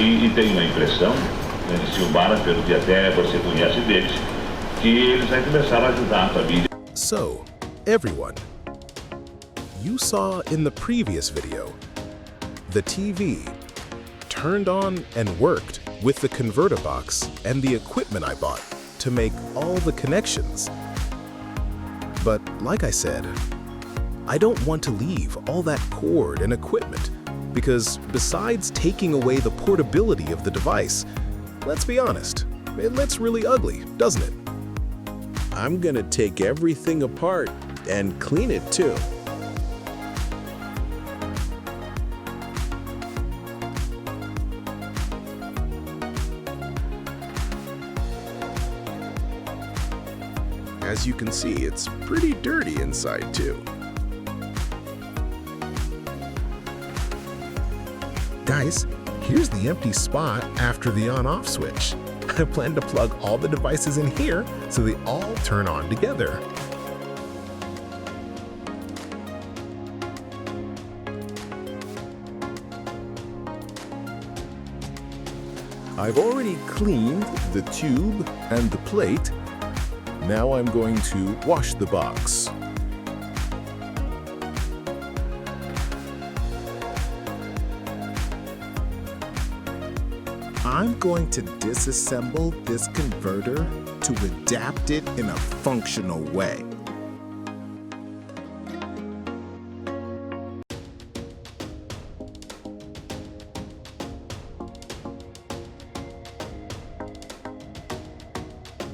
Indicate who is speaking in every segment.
Speaker 1: E tenho a impressão, né, Silmara, pelo que até você conhece deles, que eles vai começar a ajudar a família.
Speaker 2: So, everyone, you saw in the previous video, the TV turned on and worked with the converter box and the equipment I bought to make all the connections. But like I said, I don't want to leave all that cord and equipment because besides taking away the portability of the device, let's be honest, it looks really ugly, doesn't it? I'm gonna take everything apart and clean it too. As you can see, it's pretty dirty inside too. Guys, here's the empty spot after the on-off switch. I plan to plug all the devices in here so they all turn on together. I've already cleaned the tube and the plate. Now I'm going to wash the box. I'm going to disassemble this converter to adapt it in a functional way.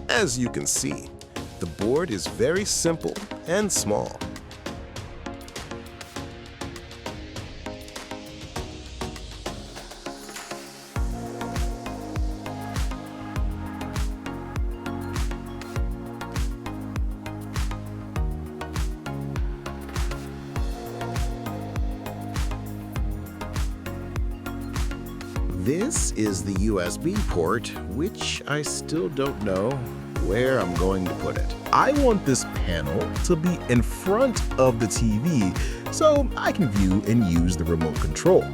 Speaker 2: As you can see, the board is very simple and small. This is the USB port, which I still don't know where I'm going to put it. I want this panel to be in front of the TV so I can view and use the remote control.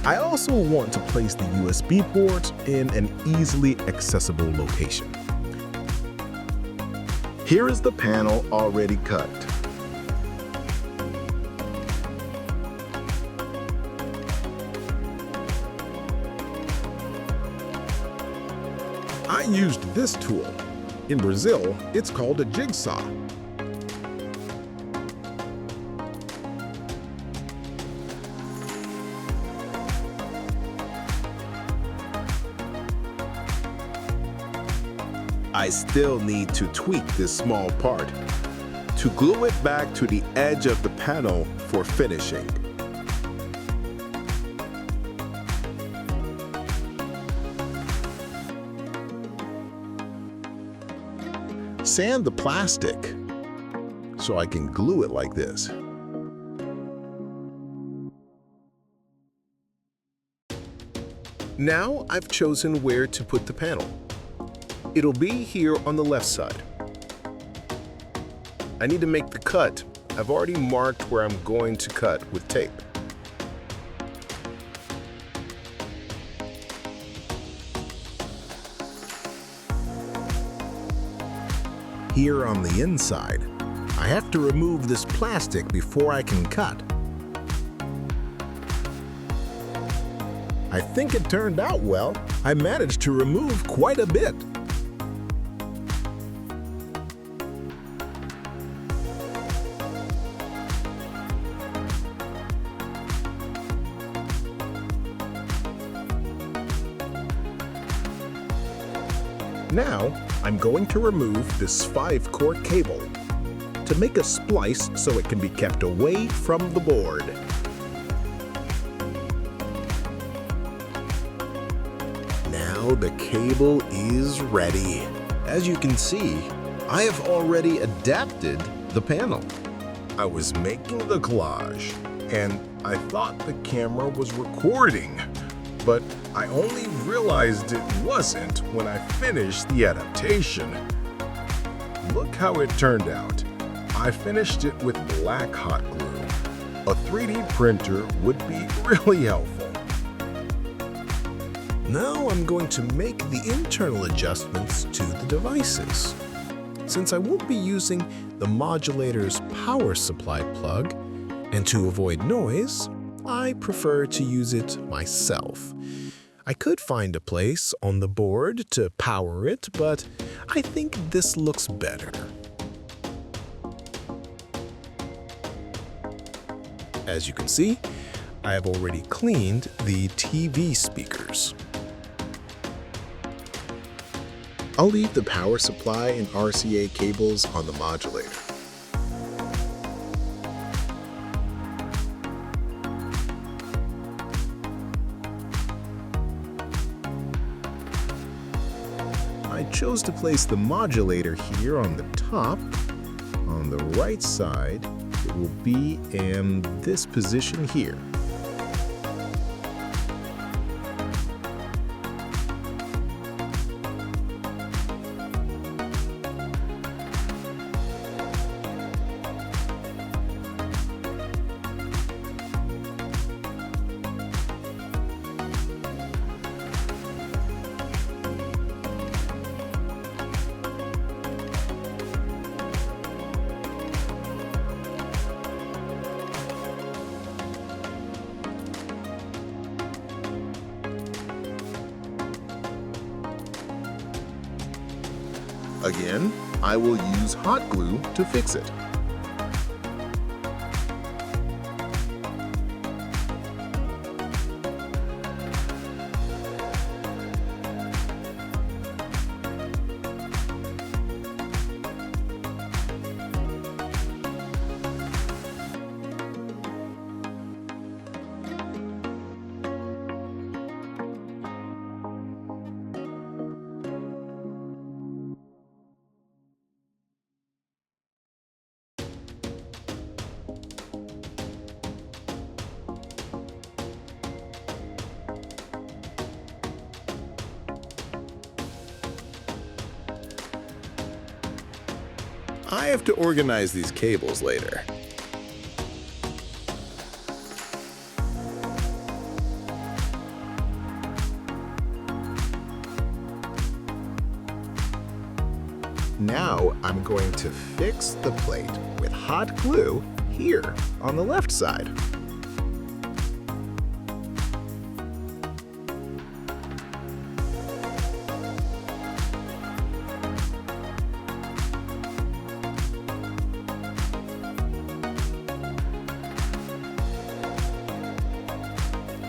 Speaker 2: I also want to place the USB port in an easily accessible location. Here is the panel already cut. I used this tool. In Brazil, it's called a jigsaw. I still need to tweak this small part to glue it back to the edge of the panel for finishing. Sand the plastic so I can glue it like this. Now I've chosen where to put the panel. It'll be here on the left side. I need to make the cut. I've already marked where I'm going to cut with tape. Here on the inside, I have to remove this plastic before I can cut. I think it turned out well. I managed to remove quite a bit. Now, I'm going to remove this 5-cord cable to make a splice so it can be kept away from the board. Now the cable is ready. As you can see, I have already adapted the panel. I was making the collage and I thought the camera was recording, but I only realized it wasn't when I finished the adaptation. Look how it turned out. I finished it with black hot glue. A 3D printer would be really helpful. Now I'm going to make the internal adjustments to the devices. Since I won't be using the modulator's power supply plug, and to avoid noise, I prefer to use it myself. I could find a place on the board to power it, but I think this looks better. As you can see, I have already cleaned the TV speakers. I'll leave the power supply and RCA cables on the modulator. I chose to place the modulator here on the top. On the right side, it will be in this position here. Again, I will use hot glue to fix it. I have to organize these cables later. Now I'm going to fix the plate with hot glue here on the left side.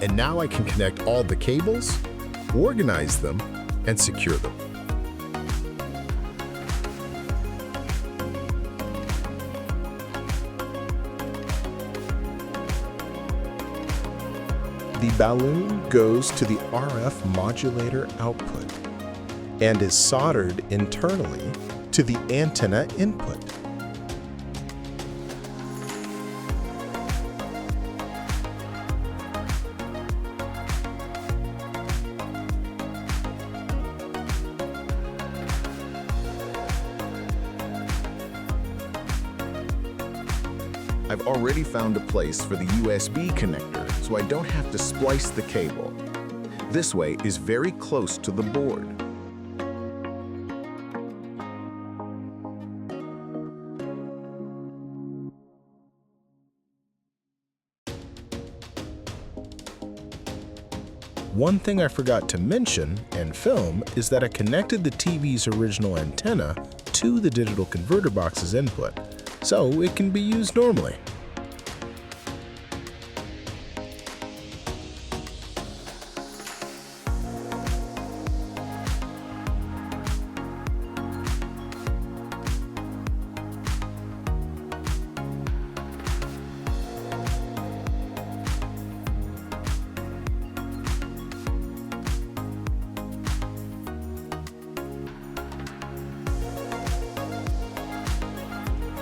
Speaker 2: And now I can connect all the cables, organize them, and secure them. The balloon goes to the RF modulator output and is soldered internally to the antenna input. I've already found a place for the USB connector, so I don't have to splice the cable. This way is very close to the board. One thing I forgot to mention and film is that I connected the TV's original antenna to the digital converter box's input, so it can be used normally.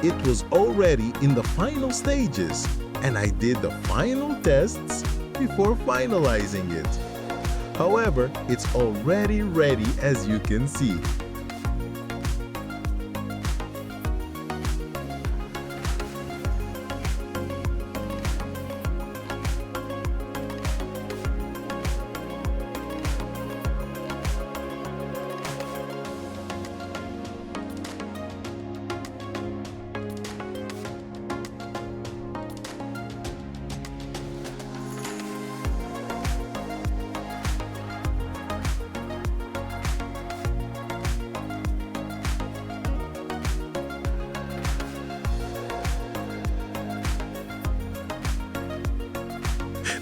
Speaker 2: It was already in the final stages, and I did the final tests before finalizing it. However, it's already ready, as you can see.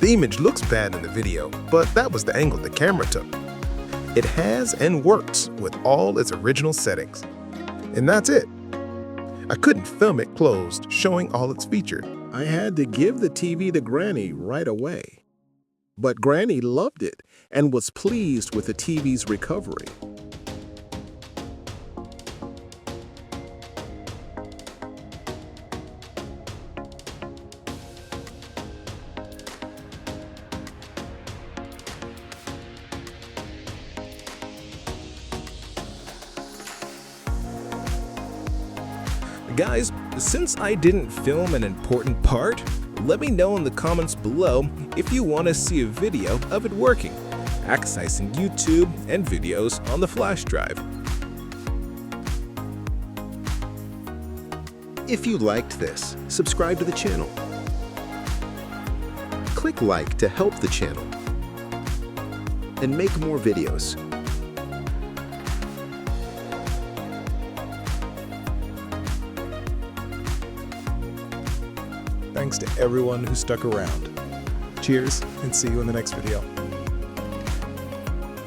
Speaker 2: The image looks bad in the video, but that was the angle the camera took. It has and works with all its original settings. And that's it. I couldn't film it closed, showing all its features. I had to give the TV to Granny right away. But Granny loved it and was pleased with the TV's recovery. Guys, since I didn't film an important part, let me know in the comments below if you want to see a video of it working, accessing YouTube and videos on the flash drive. If you liked this, subscribe to the channel. Click like to help the channel and make more videos. Thanks to everyone who stuck around. Cheers, and see you in the next video.